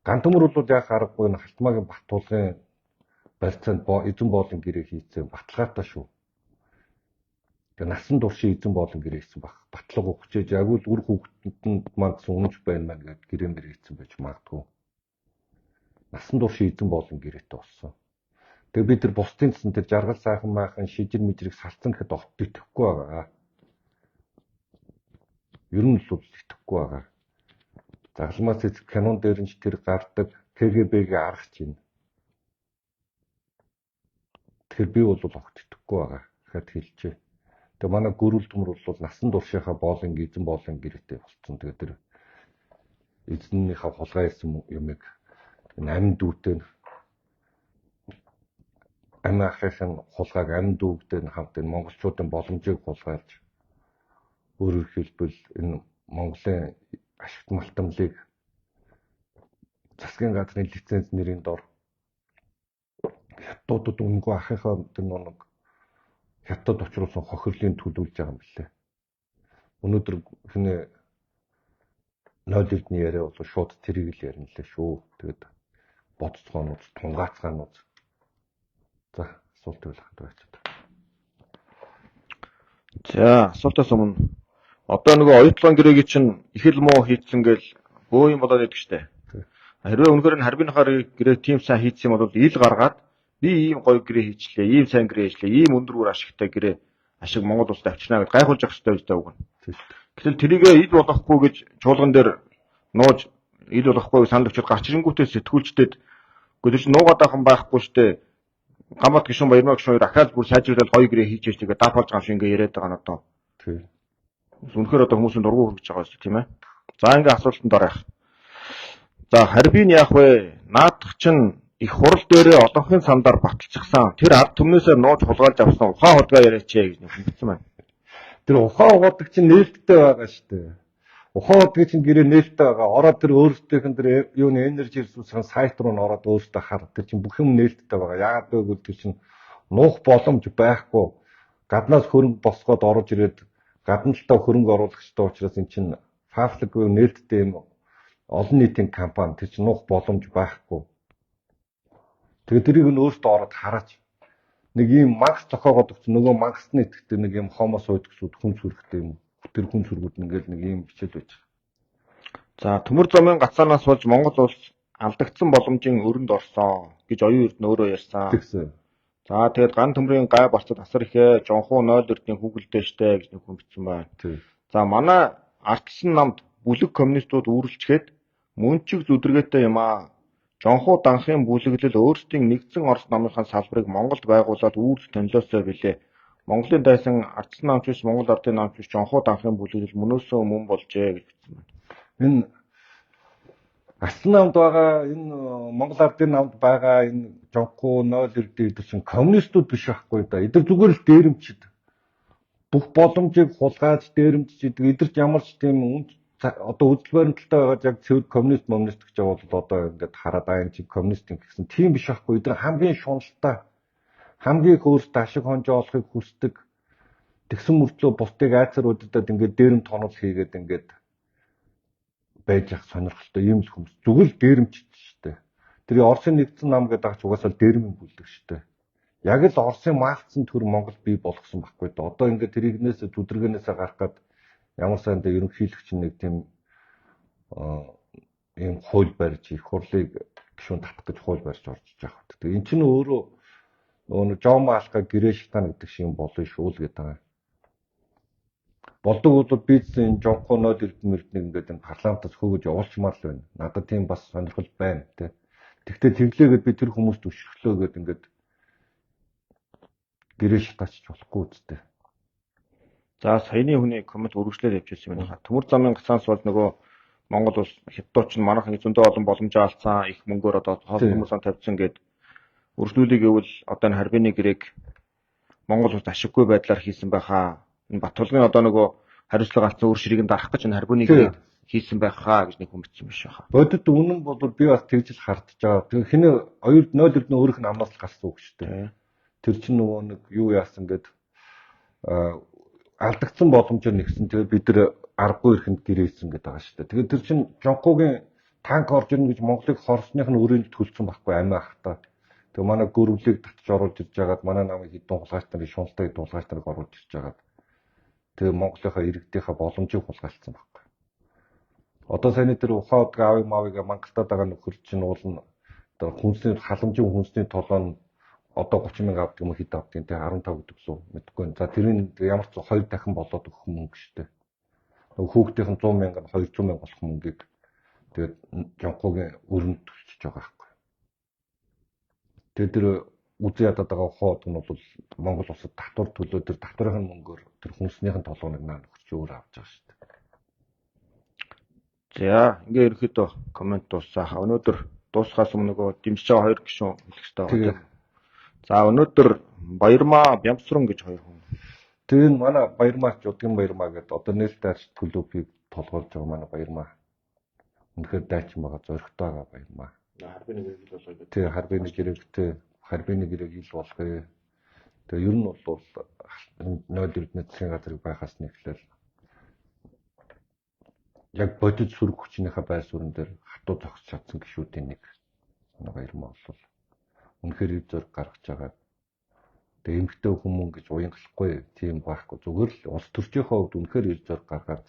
ган төмөр бол яг аргагүй энэ Халтмаагийн Баттуулгын барьцаанд эзэн боолын гэрээ хийцэн баталгаатай шүү. Тэгээд насан туршийн эзэн боолын гэрээ хийсэн баг. Батлага өгчээж яг л үр хүүхдэнд маань гэсэн үнж байна маа гэдэг гэрээмэр хийцэн байж магадгүй. Насан туршийн эзэн боолын гэрээтэй болсон. Тэгээд бид нар бусдын гэсэн тэр жаргал сайхан майхан шижир мэжрийг салцсан гэхэд огт итгэхгүй байгаа. Ер нь л итгэхгүй байгаа. Загламаас кинон дээр нь тэр гардаг КГБ-гийн аргач юм. Тэгэхээр би бол огт итгэхгүй байгаа. Дахиад хэлчихье. Тэгээ манай гөрүүл төмөр бол насан туршийнхаа боолын эзэн боолын гэрээтэй болсон. Тэгээ тэр эзнийхээ хулгай ирсэн юмыг амин дүүтэй амин ахын хулгайг амин дүүгтэй хамт энэ монголчуудын боломжийг хулгайлж өөрөөр хэлбэл энэ Монголын ашигт малтамлыг засгийн газрын лиценз нэрийн дор хятадууд өнгөө ахыхаа тэр нэг хятад очруулсан хохирлын төлөвлөж байгаа юм билээ. Өнөөдөр хинэ 0 эрдний яриа бол шууд тэрийг л ярина лээ шүү. Тэгээд бодцоонууд тунгаацгаанууд. За асуулт байлахад байцгаа. За асуултаас өмнө одоо нөгөө оюутлын гэрээгийн чинь их л муу хийцэн гээл бөө юм болоод байдаг штэ. Хэрвээ үнэхээр нь харбиныхаар гэрээ тийм сайн хийцсэн юм бол ил гаргаад би ийм гоё гэрээ хийчлээ, ийм сайн гэрээ хийчлээ, ийм өндөр үр ашигтай гэрээ ашиг Монгол улсад авчирна гэж гайхуулж явах хэрэгтэй байж байгаа. Гэтэл тэрийгээ ил болохгүй гэж чуулган дээр нууж ил болохгүй санал өгчөд гарч ирэнгүүтээ сэтгүүлчдэд гүдэж нуугаад ахын байхгүй штэ. Гамбат гишүүн баярмаа гишүүн ахаад бүр сайжруулаад гоё гэрээ хийж тэгээд даапалж байгаа юм шиг ингээ яриад байгаа нь одоо. Тийм. Үнэхээр одоо хүмүүсийн дургу хүргэж байгаа шүү тийм ээ. За ингээ асуултанд орох. За харбин яах вэ? Наадах чинь их хурал дээрээ одонхын самдаар баталчихсан. Тэр ард түмнээсээ нууж хулгайлж авсан ухаан худгаа яриач гэж хэлсэн байна. Тэр ухаан худаг чинь нээлттэй байгаа шүү дээ. Ухаан худгийг чинь гэрээ нээлттэй байгаа. Ороод тэр өөрсдийнх нь тэр юуны энержи ресурсын сайт руу н ороод өөрсдөө хар. Тэр чинь бүх юм нээлттэй байгаа. Яагаад гэвэл тэр чинь нуух боломж байхгүй. Гаднаас хөрөнгө босгоод орж ирээд гадна талаа хөрөнгө оруулагчтай учраас эн чинь паблик буюу нээлттэй юм олон нийтийн компани тэр чинь нуух боломж байхгүй. Тэгээд тэрийг нь өөртөө ороод хараач. Нэг ийм макс тохоогоод өгч нөгөө максны итгэдэг нэг ийм хомос уйдгсууд хүн сүрхтэй юм. Тэр хүн сүргүүд ингээл нэг ийм бичэл байж байгаа. За төмөр замын гацаанаас болж Монгол улс алдагдсан боломжийн өрөнд орсон гэж оюун эрдэнэ өөрөө ярьсан. Тэгсэн. За тэгээд ган төмрийн гай борцод асар ихэ жонхуу 0 эрдний хүүхэлдэй штэ гэж нэг хүн бичсэн байна. За манай ардсан намд бүлэг коммунистууд үүрэлчгээд мөнчиг зүдэргээтэй юм аа. Жонхуу данхын бүлэглэл өөрсдийн нэгдсэн Орос намынхаа салбарыг Монголд байгуулад үүрэл тонилоосоо билээ. Монголын дайсан ардсан намч биш Монгол ардын намч биш жонхуу данхын бүлэглэл мөнөөсөө мөн болжээ гэж бичсэн байна. Энэ ардсан намд байгаа энэ Монгол ардын намд байгаа энэ жонхуу 0 эрдний чинь коммунистууд биш байхгүй да. Эдгээр зүгээр л дээрэмчид. Бүх боломжийг хулгайж дээрэмчиж идэг. Эдгэрт ямар ч тийм одоо үзэл баримталтай байгаа яг цэвэр коммунист гэж бол одоо ингээд хараад энэ чи коммунист гэсэн тийм биш байхгүй. Эдгээр хамгийн шуналтай хамгийн их өөртөө ашиг хонжоо олохыг хүсдэг. Тэгсэн мөртлөө бусдыг айцар удаад ингээд дээрэм тонол хийгээд ингээд байж ах сонирхолтой ийм л хүмүүс зүгэл дээрэмчд штэ. Тэр Оросын нэгдсэн нам гэдэг ач угаасаа дээрмийн бүлдэг штэ. Яг л Оросын маалцсан төр Монгол бий болгосон байхгүй да. Одоо ингээд тэрийгнээс зүдэргэнээсээ гарах гад ямар сайн дэ ерөнхийлөгч нэг тийм ийм хууль барьж их хурлыг гишүүн татах гэж хууль барьж орж иж байгаа. Тэгээ эн чинь өөрөө нөгөө Жон Малка гэрээ шалтгаан гэдэг шиг юм болно шүү л гэдэг байгаа. Болдог бол бид энэ Жонхоноод эрдэмэрднийг ингээд энэ парламентаас хөөгж явуулчмаар л байна. Надад тийм бас сонирхол байна те. Тэгвэл тэглээгээд би тэр хүмүүст өшөглөөгээд ингээд гэрээ шалтгаачч болохгүй үстэй. За саяны хүний коммент үргэлжлээд явчихсан юм байна. Төмөр замын гацаанс бол нөгөө Монгол улс хятадч нь манайхан зөндөө олон боломжоо алдсан, их мөнгөөр одоо хоол хүмүүсээ тавьсан гэд үргэлжлүүлээ гэвэл одоо энэ харбины гэрээг Монгол улс ашиггүй байдлаар хийсэн байхаа. Энэ Баттулгын одоо нөгөө хариуцлага алдсан өөр ширийг нь дарах гэж энэ харбины гэрээг хийсэн байхаа гэж нэг хүн бичсэн биш байхаа. Бодит үнэн бол би бас тэгж л хардж байгаа. Тэгээ хинэ 2-0 өөрийнх нь амнаас л гарсан үг шүү дээ. Тэр чинь нөгөө нэг юу яасан гэд алдагдсан боломжоор нэгсэн. Тэгээ бид нар аргагүй ихэнд гэрээсэн гэдэг байгаа шүү дээ. Тэгээ тэр чинь Жонкогийн танк орж ирнэ гэж Монголыг хорсных нь өрөөнд төлсөн байхгүй амиа хата. Тэгээ манай гөрвлийг татж оруулж ирж байгаад манай намын хэдэн хулгайч нарын шуналтыг дуулгайч нарыг оруулж ирж байгаад тэгээ Монголынхаа иргэдийнхаа боломжийг хулгайлцсан байхгүй. Одоо саяны тэр ухаад аавыг маавыг мангалтаад байгаа нөхөр чинь уулна одоо хүнсний халамжийн хүнсний толгой нь одоо 30,000 авдаг юм хэд авдаг те 15 гэдэг лөө мэдгүй. За тэрийн ямар ч 2 дахин болоод өгөх мөнгө шүү дээ. Хүүхдийнх нь 100,000 200,000 болох мөнгийг тэгээд Жонкогийн өрөнд төлчихөж байгаа байхгүй. Тэгээд тэр үзэн ядаад байгаа хоод нь бол Монгол улсад татвар төлөө тэр татварын мөнгөөр тэр хүнснийхэн толгойг наа нөхөрч өөр авч байгаа шүү дээ. За ингээ ерөөхдөө коммент дуусаа. Өнөөдөр дуусахаас өмнө нөгөө дэмжиж байгаа хоёр гишүүн хэлэх хэрэгтэй байна. За өнөөдөр Баярмаа Бямсран гэж хоёр хүн. Тэр нь манай Баярмаач Удгын Баярмаа гэдэг одоо нээлттэй арч клубыг толгойлж байгаа манай Баярмаа. Үнэхээр дайчин байгаа зоригтой байгаа Баярмаа. Харбины гэрэл болгоё. Тий харбины гэрэлтэй харбины гэрээг ил болгоё. Тэгээ ер нь бол 0 засгийн газрыг байхаас нэхлээл яг бодит сүрэг хүчнийхээ байр суурин дээр хатуу зогсож чадсан гишүүдийн нэг манай Баярмаа бол үнэхээр ив зориг гаргаж байгаа. Тэгээ эмгтэй хүмүүс гэж уянгалахгүй тийм байхгүй зүгээр л улс төрчийнхөө хувьд үнэхээр ив зориг гаргаад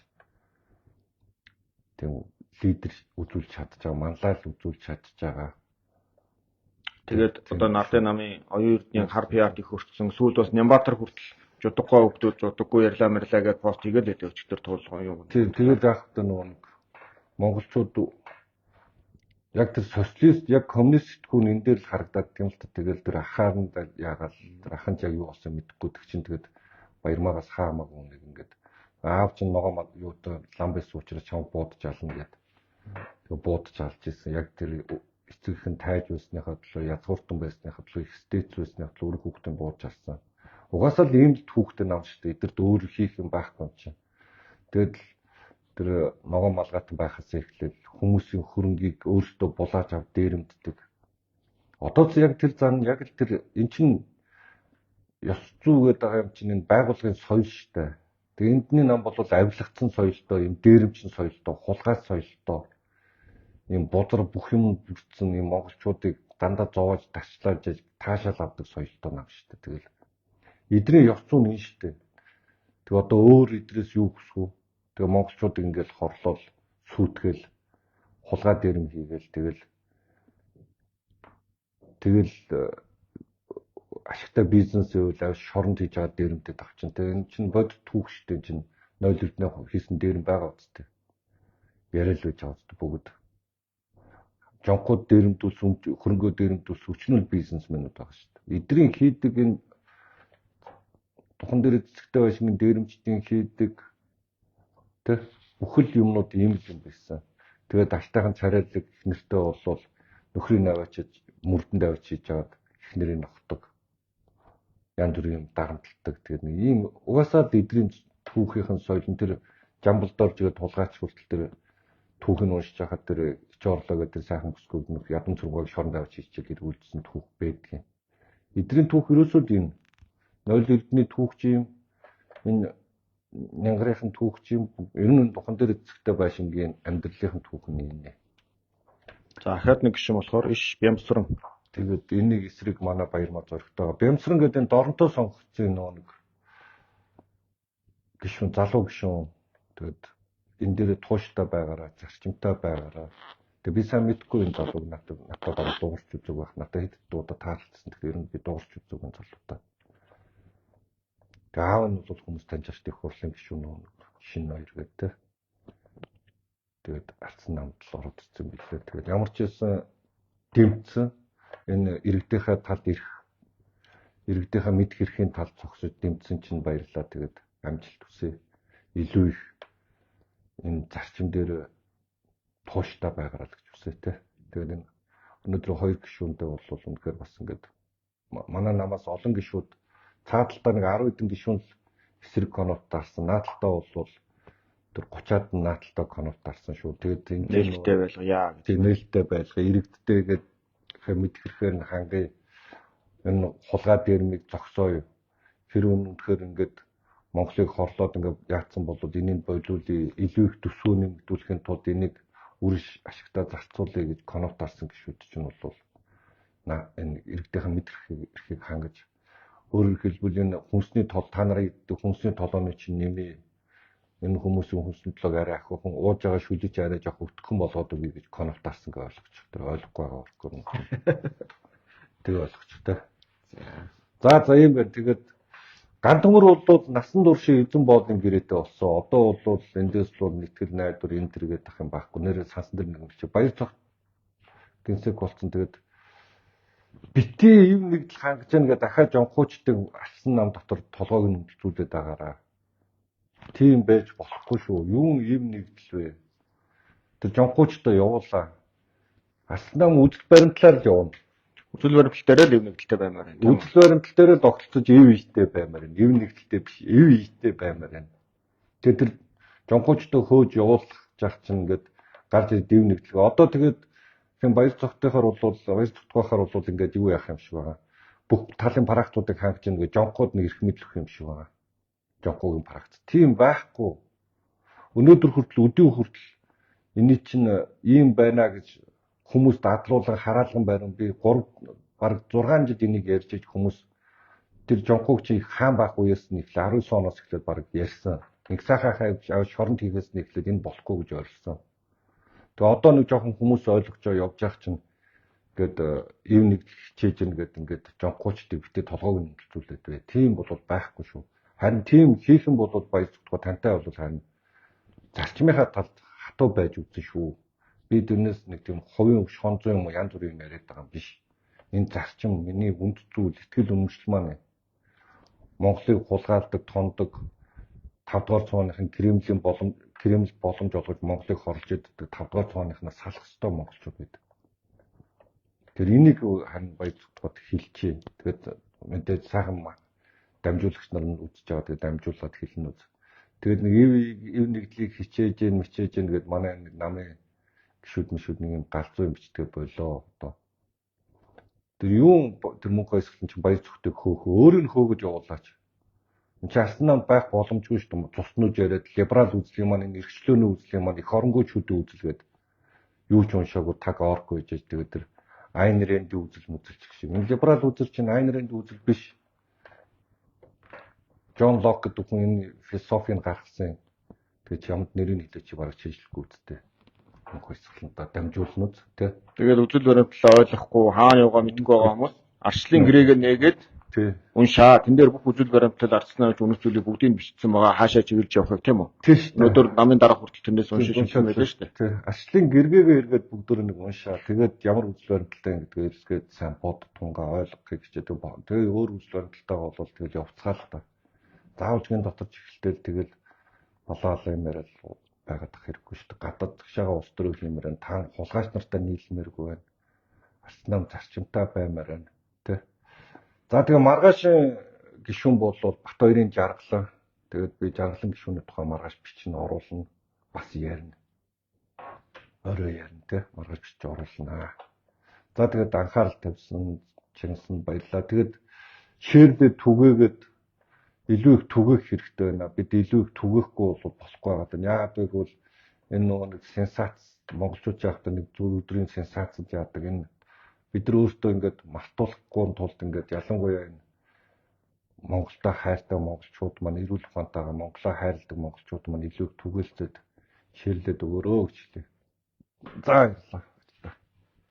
тийм лидер үзүүлж чадж байгаа, манлайл үзүүлж чадж байгаа. Тэгээд одоо Нардын намын оюун эрдний хар PR-ийг хөрчсөн сүүлд бас Нямбатар хүртэл жудаггүй хөвгдүүд жудаггүй ярьлаа мэрлээ гэж пост хийгээл өгч өчтөр туулган юм. Тэгээд яах вэ нөгөө монголчууд яг тэр социалист яг коммунист сэтгүүн энэ дээр л харагдаад тийм л тэгэл тэр ахаанд яагаад тэр аханд яг юу болсон мэдэхгүй тэг чинь тэгээд Баярмаагаас хаамаагүй нэг ингээд аав чинь ногоо юутай лам байсан учраас чам буудаж ална гэд. Тэгээ буудаж алж ирсэн яг тэр эцэгхэн тайж байсныхаа төлөө язгууртан байсныхаа төлөө их стэйц байсныхаа төлөө өөр хүүхдэн буудаж алсан. Угаасаа л ийм л хүүхдэн нам шүү дээ. Эдэрт өөр хийх юм байхгүй юм чинь. Тэгэл тэр ногоо малгайтан байхаас эхлээл хүмүүсийн хөрөнгийг өөрсдөө булааж ав дээрэмддэг. Одоо ч яг тэр зан яг л тэр эн чинь ёс зүйгээд байгаа юм чинь энэ байгууллагын соёл шүү дээ. Тэгээ эндний нам бол авилгацсан соёлтой, юм дээрэмчин соёлтой, хулгай соёлтой. Ийм бузар бүх юм бүрдсэн ийм монголчуудыг дандаа зовоож ташлааж таашаал авдаг соёлтой нам шүү дээ. Тэгэл эдний ёс зүй нь шүү дээ. Тэг одоо өөр эдрээс юу хүсэх вэ? Тэгээ монголчууд ингээл хорлол сүйтгэл хулгай дэрэм хийгээл тэгэл ашигтай бизнес үйл шоронд хийж байгаа дээрэмтэй тавчин. Тэгээ энэ чинь бодит түүх шүү дээ. Чинь 0 эрдэнэ хийсэн дээрэм байгаа үстэй. Яриад л байж байгаа үстэй бүгд. Жонкууд дээрэмдүүлсэн хөрөнгөө дээрэмдүүлсэн өчнөл бизнесмэнүүд байгаа шүү дээ. Эдрийн хийдэг энэ тухан дээр эцэгтэй байшин дээрэмчдийн хийдэг тэр бүхэл юмнууд ийм л юм байсан. Тэгээд алтайхан царайлаг их нэртэй болвол нөхрийн аваачиж мөрдөнд аваач хийж жагаад их нэрийг ногтдог. Янз бүрийн юм дарамталдаг. Тэгээд нэг ийм угаасаа л эдрийн түүхийнхэн соёл нь тэр жамбалдор жигээ тулгаач хүртэл тэр түүхийг уншиж хахад тэр ичоорлоо гэдэг сайхан бүсгүүд нөх ядам цэргүүг шоронд аваач хийчихэл гэж үйлдсэн түүх байдаг юм. Эдрийн түүх ерөөсөө ийм 0 эрдний түүх юм энэ Нянгарын түүх чинь ер нь духан дээр эцэгтэй байшингийн амьдралын түүх нь энэ. За ахаад нэг гişүн болохоор иш Бямсран. Тэгээд энийг эсрэг манай Баярмаа зоригтой. Бямсран гэдэг энэ Доронтой сонгогдсон нэг гişүн залуу гişүн. Тэгээд энэ дээр тууштай байгаараа, зарчимтай байгаараа. Тэгээд би сайн мэдгүй энэ залууг надад бараг дуурч үзэг байх. Надад хэд дуудаа таарлцсан. Тэгэхээр ер нь би дуурч үзэг энэ залуутай. Тэгээд аав нь бол хүмүүс таньж их хурлын гişүн нөө шинэ ноёр гэдэг. Тэгээд алцсан намд л ороод ирсэн билээ. Тэгээд ямар ч байсан дэмцсэн энэ иргэдийнхээ талд ирэх иргэдийнхээ мэдх эрхийн талд зогсож дэмцсэн чинь баярлаа. Тэгээд амжилт хүсье. Илүү их энэ зарчим дээр тууштай байгаараа гэж хүсье те. Тэгээд энэ өнөөдөр хоёр гишүүндээ бол үнэхээр бас ингээд манай намаас олон гишүүд цааталтаа нэг 10 хэдэн гишүүн эсрэг конот дарсан. Нааталтаа бол тэр 30-аад нааталтаа конот дарсан шүү. Тэгээд энэ Нээлттэй байлгая гэж. Тийм нээлттэй байлгая. Иргэдтэйгээд мэдэх хэрэг нь хангая. Энэ хулгай дээрмийг зогсооё. Тэр үнэхээр ингээд Монголыг хорлоод ингээд яатсан бол энийг бойлуулъя. Илүү их төсвөө нэмэгдүүлэхийн тулд энийг үрж ашигтаа зарцуулъя гэж конот дарсан гişүүд чинь бол энэ иргэдийн мэдэх эрхийг хангаж өөрөөр хэлбэл энэ хүнсний тол та нарын хүнсний толооны чинь нэмээ энэ хүмүүсийн хүнсний толгойг арай ахиухан ууж байгаа шүлэж арай жоох өвтгөн болгоод өгье гэж конот дарсан гэж ойлгочих. Тэр ойлгохгүй байгаа байхгүй. Тэг ойлгочих та. За ийм байна. Тэгээд Гантөмөр бол насан туршийн эзэн боолын гэрээтэй болсон. Одоо бол эндээс бол нэгтгэл найдвар энэ төргээд ах юм байхгүй. Нэрээ сансан дээр нэг чи баяр цогт гинсэг болсон. Тэгээд битээ юм нэгдэл хангаж яана гэдэг дахиад жонхуучдаг алсан нам дотор толгойг нь өмдөлцүүлээд байгаараа. Тийм байж болохгүй шүү. Юу юм нэгдэл вэ? Тэр жонхуучтай явуулаа. Алсан нам үдэл баримтлаар л явна. Үзэл баримталтаараа л ив нэгдэлтэй баймаар байна. Үзэл баримталтаараа тогтолцож ив ийтэй баймаар байна. Ив нэгдэлтэй биш, ив ийтэй баймаар байна. Тэгээд тэр жонхуучтай хөөж явуулах жах чинь ингээд гарч ив нэгдэлгээ. Одоо тэгээд тийм баяр цогтойхоор бол баяр цогтойхоор бол ингээд юу яах юм шиг байгаа. Бүх талын парактуудыг хангаж ингээд жонхууд нэг эрх мэдлэх юм шиг байгаа. Жонхуугийн паракт. Тийм байхгүй. Өнөөдөр хүртэл өдөө хүртэл энэ чинь ийм байна гэж хүмүүс дадлуулан хараалган байран би 3 бараг 6 жил энийг ярьж иж хүмүүс тэр жонхууг чи хаан байх үеэс нь эхлээ 19 оноос эхлээд бараг ярьсан. Нэг сайхан авч шоронд хийхээс нь эхлээд энэ болохгүй гэж ойлгосон. Тэгээ одоо нэг жоохон хүмүүс ойлгож явж явах чинь ингээд ив нэг хичээж гэнэ гэдэг ингээд жонхуучдыг битээ толгойг нь нөлцүүлээд бай. Тийм бол байхгүй шүү. Харин тийм хийх юм бол баяр цогтгоо тантай бол харин зарчмынхаа талд хатуу байж үзэн шүү. Би тэрнээс нэг тийм хувийн шонзоо юм янз бүрийн юм яриад байгаа юм биш. Энэ зарчим миний үнд зүйл ихтгэл үнэмшил маань Монголыг хулгайлдаг, тондог 5 дугаар цууныхын Кремлийн Кремл боломж олгож Монголыг хорлож иддэг 5 дугаар цууныхнаас салах ёстой монголчууд байдаг. Тэр энийг харин баяр цогтгоод хэлчихье. Тэгээд мэдээж сайхан дамжуулагч нар нь үзэж байгаа. Тэгээд дамжуулаад хэлнэ үз. Тэгээд нэг ив нэгдлийг хичээж гэн мичээж гэн гэдэг манай нэг намын гişүүд нэг юм галзуу юм бичдэг болоо одоо. Тэр юу тэр мөнгө хэсгэлэн чинь баяр цогтойг хөөхөө өөрөө нь хөөгөж явуулаач. Энд чинь алсан нам байх боломжгүй шүү дээ. Цуснууж яриад либерал үзлэг маань энэ эрхчлөөний үзлэг маань их оронгүй чүдэ үзэлгээд юу ч уншаагүй таг орко гэж тэгээд тэр Айн Рэнд үзэл мүзэлч гэх шиг. Энэ либерал үзэл чинь Айн Рэнд үзэл биш. Джон Лок гэдэг хүн энэ философийг гаргасан. Тэгээд ямд нэрийг хэлээ чи бараг чийжлэхгүй үсттэй. Хөөсгөлөнтэй дамжуулнууд тий. Тэгээд үзэл баримтлаа ойлгохгүй хаана явгаа мэдгүй байгаа хүмүүс арчлын гэрээгээ нээгээд тий. Уншаа тэн дээр бүх үзэл баримтлал арцснаа гэж үнэслүүлийг бүгдийг бичсэн байгаа хаашаа чиглэж явах тийм үү? Тий шүү. Өнөөдөр намын дараах хүртэл тэрнээс уншиж байсан байлаа шүү дээ. Тий. Арчлын гэргээгээ эргээд бүгдөө нэг уншаа. Тэгээд ямар үзэл баримталтай гэдгээ эргээд сайн бод тунгаа ойлгохыг хичээдэг баг. Тэгээд өөр үзэл баримталтайгаа бол тэгэл явцгаал та. Заавчгийн дотор чиглэлтэй тэгэл болоолаа юм яриад байгаад хэрэггүй шүү дээ. Гадаад тгшаага улс төрөв хэмээр нь та хулгайч нартай нийлмээргүй байна. Арснам зарчимтай баймаар байна. Тэ. За тэгээ маргаашийн гишүүн бол Батбаярын жаргалан. Тэгээд би жаргалан гишүүний тухай маргааш бичнэ оруулна. Бас ярина. Орой ярина тэ. Маргааш бичиж оруулна. За тэгээд анхаарал тавьсан Чингис баярлаа. Тэгээд ширдэ түгээгээд илүү их түгэх хэрэгтэй байна. Бид илүү их түгэхгүй бол болохгүй байгаа. Яагаад гэвэл энэ нөгөө нэг сенсац монголчууд яахад нэг өдрийн сенсацд яадаг энэ бид нар өөртөө ингээд мартуулахгүй тулд ингээд ялангуяа энэ Монголтой хайртай монголчууд маань эрүүл ухаантайгаа Монголоо хайрладаг монголчууд маань илүү их түгээлцээд ширлээд өгөөрөө гэж хэлээ. За баярлалаа.